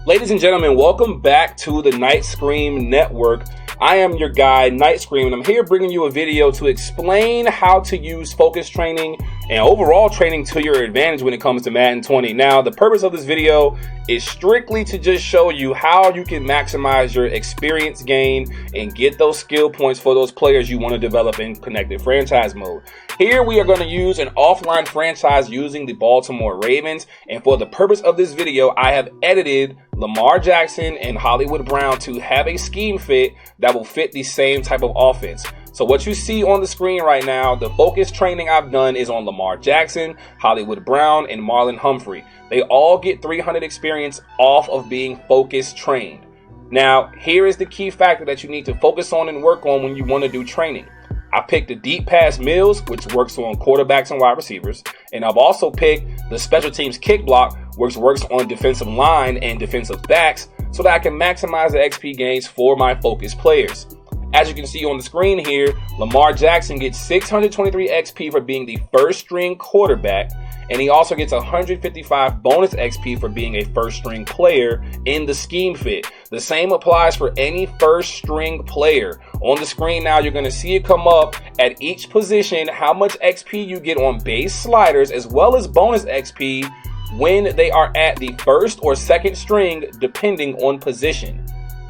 Ladies and gentlemen, welcome back to the Night Scream Network. I am your guy, Night Scream, and I'm here bringing you a video to explain how to use focus training and overall training to your advantage when it comes to Madden 20. Now, the purpose of this video is strictly to just show you how you can maximize your experience gain and get those skill points for those players you want to develop in connected franchise mode. Here we are going to use an offline franchise using the Baltimore Ravens, and for the purpose of this video, I have edited Lamar Jackson and Hollywood Brown to have a scheme fit that will fit the same type of offense. So what you see on the screen right now, the focus training I've done is on Lamar Jackson, Hollywood Brown, and Marlon Humphrey. They all get 300 experience off of being focus trained. Now, here is the key factor that you need to focus on and work on when you want to do training. I picked the deep pass mills, which works on quarterbacks and wide receivers. And I've also picked the special teams kick block, which works on defensive line and defensive backs, so that I can maximize the XP gains for my focus players. As you can see on the screen here, Lamar Jackson gets 623 XP for being the first string quarterback, and he also gets 155 bonus XP for being a first string player in the scheme fit. The same applies for any first string player. On the screen now, you're going to see it come up at each position, how much XP you get on base sliders as well as bonus XP when they are at the first or second string, depending on position.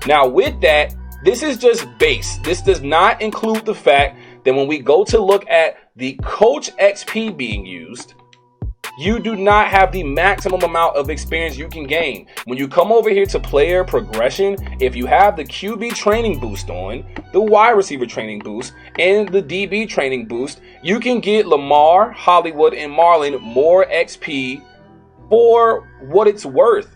Now with that, this is just base. This does not include the fact that when we go to look at the coach XP being used, you do not have the maximum amount of experience you can gain. When you come over here to player progression, if you have the QB training boost on, the wide receiver training boost, and the DB training boost, you can get Lamar, Hollywood, and Marlon more XP for what it's worth.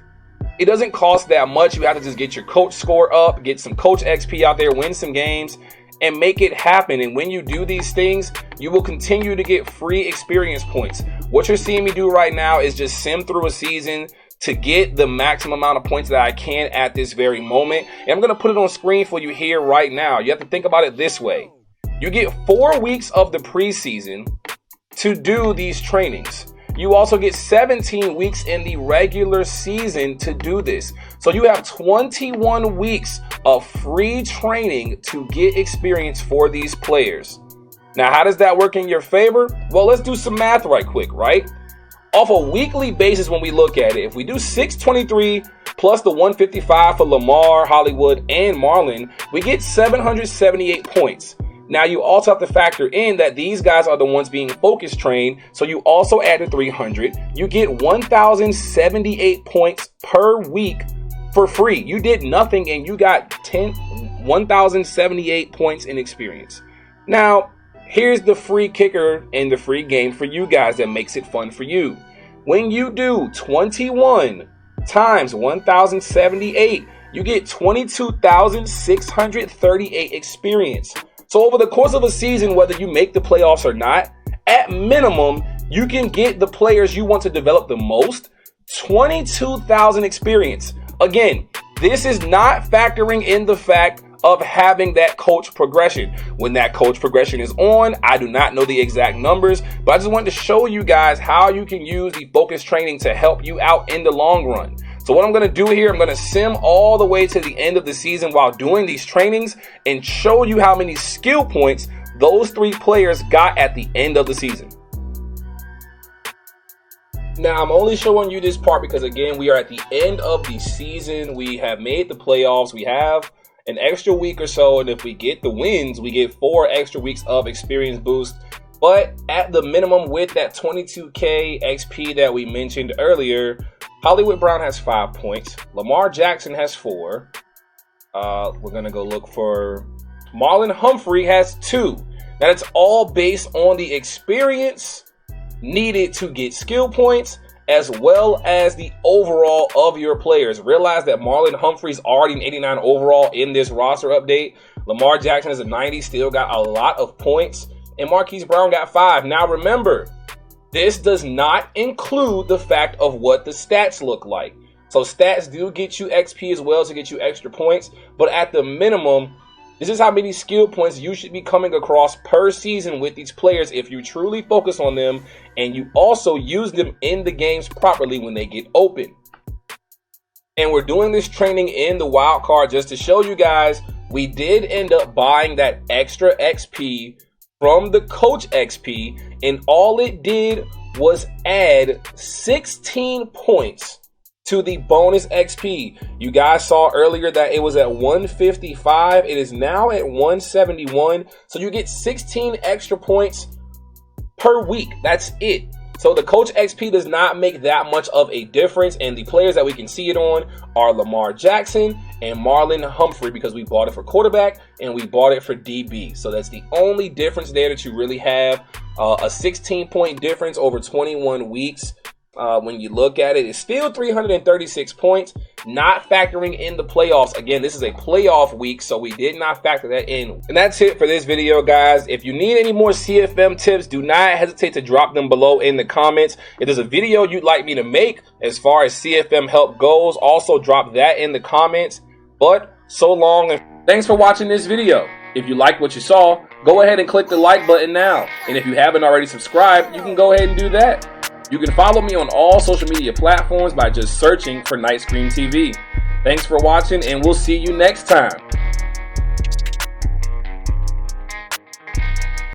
It doesn't cost that much. You have to just get your coach score up, get some coach XP out there, win some games, and make it happen. And when you do these things, you will continue to get free experience points. What you're seeing me do right now is just sim through a season to get the maximum amount of points that I can at this very moment. And I'm going to put it on screen for you here right now. You have to think about it this way. You get 4 weeks of the preseason to do these trainings. You also get 17 weeks in the regular season to do this. So you have 21 weeks of free training to get experience for these players. Now, how does that work in your favor? Well, let's do some math right quick, right? Off a weekly basis, when we look at it, if we do 623 plus the 155 for Lamar, Hollywood, and Marlon, we get 778 points. Now, you also have to factor in that these guys are the ones being focus trained, so you also added 300. You get 1,078 points per week for free. You did nothing and you got 1,078 points in experience. Now, here's the free kicker and the free game for you guys that makes it fun for you. When you do 21 times 1,078, you get 22,638 experience. So over the course of a season, whether you make the playoffs or not, at minimum, you can get the players you want to develop the most, 22,000 experience. Again, this is not factoring in the fact of having that coach progression. When that coach progression is on, I do not know the exact numbers, but I just wanted to show you guys how you can use the focus training to help you out in the long run. So what I'm going to do here, I'm going to sim all the way to the end of the season while doing these trainings and show you how many skill points those 3 players got at the end of the season. Now, I'm only showing you this part because, again, we are at the end of the season. We have made the playoffs. We have an extra week or so, and if we get the wins, we get 4 extra weeks of experience boost. But at the minimum, with that 22K XP that we mentioned earlier, Hollywood Brown has 5 points. Lamar Jackson has 4. We're going to go look for Marlon Humphrey has 2. Now, it's all based on the experience needed to get skill points as well as the overall of your players. Realize that Marlon Humphrey's already an 89 overall in this roster update. Lamar Jackson is a 90, still got a lot of points. And Marquise Brown got 5. Now, remember, this does not include the fact of what the stats look like. So stats do get you XP as well to get you extra points. But at the minimum, This is how many skill points you should be coming across per season with these players if you truly focus on them and you also use them in the games properly when they get open. And we're doing this training in the wild card just to show you guys we did end up buying that extra XP from the coach XP, and all it did was add 16 points to the bonus XP. You guys saw earlier that it was at 155. It is now at 171. So you get 16 extra points per week. That's it. So the coach XP does not make that much of a difference. And the players that we can see it on are Lamar Jackson and Marlon Humphrey, because we bought it for quarterback and we bought it for DB. So that's the only difference there that you really have. A 16-point difference over 21 weeks. When you look at it, it's still 336 points, not factoring in the playoffs. Again, this is a playoff week, so we did not factor that in. And that's it for this video, guys. If you need any more CFM tips, do not hesitate to drop them below in the comments. If there's a video you'd like me to make as far as CFM help goes, also drop that in the comments. But so long, and thanks for watching this video. If you liked what you saw, go ahead and click the like button now. And if you haven't already subscribed, you can go ahead and do that. You can follow me on all social media platforms by just searching for Night Scream TV. Thanks for watching, and we'll see you next time.